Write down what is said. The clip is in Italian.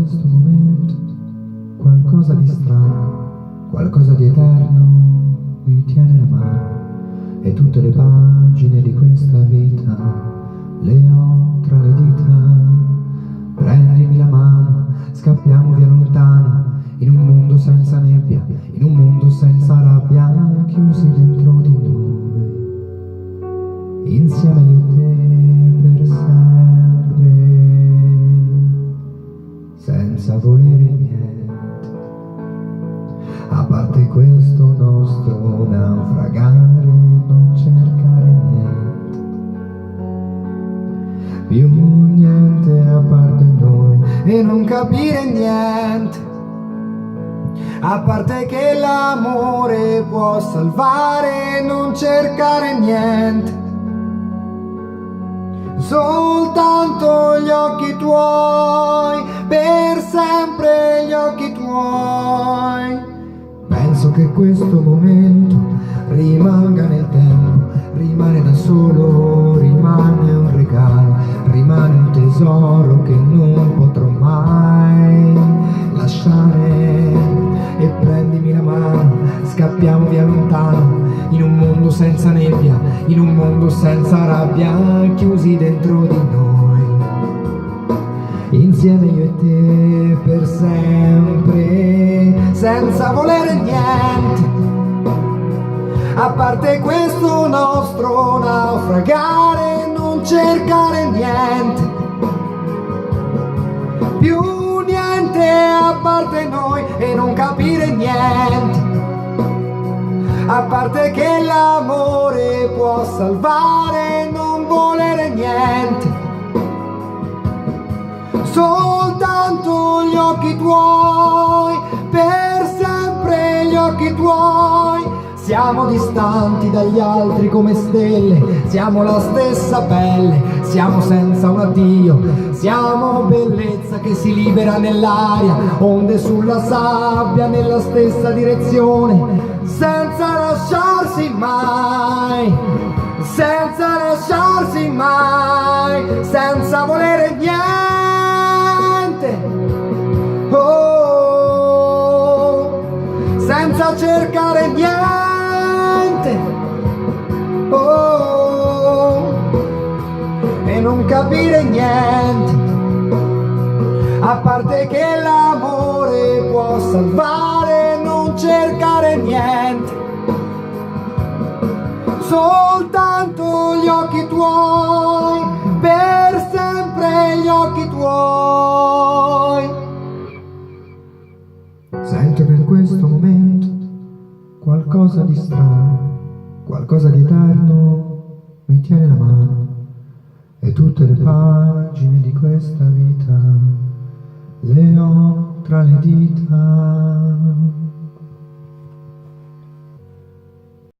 questo momento qualcosa di strano, qualcosa di eterno mi tiene la mano, e tutte le pagine di questa vita le ho tra le dita. Prendimi la mano, scappiamo via lontano, in un mondo senza nebbia, in un mondo senza rabbia, chiusi dentro di noi, insieme io e te per sempre, senza volere niente, a parte questo nostro naufragare, non cercare niente, più niente a parte noi e non capire niente, a parte che l'amore può salvare, non cercare niente, soltanto gli occhi tuoi, per sempre gli occhi tuoi. Penso che questo momento rimanga nel tempo, rimane da solo, rimane un regalo, rimane un tesoro che non potrò mai lasciare. E prendimi la mano, scappiamo via lontano, in un mondo senza nebbia, in un mondo senza rabbia, chiusi dentro di noi, insieme io e te per sempre, senza volere niente, a parte questo nostro naufragare, non cercare niente, più niente a parte noi e non capire niente, a parte che l'amore può salvare, non volere niente, soltanto gli occhi tuoi, per sempre gli occhi tuoi. Siamo distanti dagli altri come stelle, siamo la stessa pelle, siamo senza un addio, siamo bellezza che si libera nell'aria, onde sulla sabbia nella stessa direzione, senza lasciarsi mai, senza lasciarsi mai, senza volere niente, oh, senza cercare niente, oh, e non capire niente, a parte che l'amore può salvare, non cercare niente, soltanto gli occhi tuoi, per sempre gli occhi tuoi. Sento che in questo momento qualcosa di strano, qualcosa di eterno mi tiene la mano, e tutte le pagine di questa vita le ho tra le dita.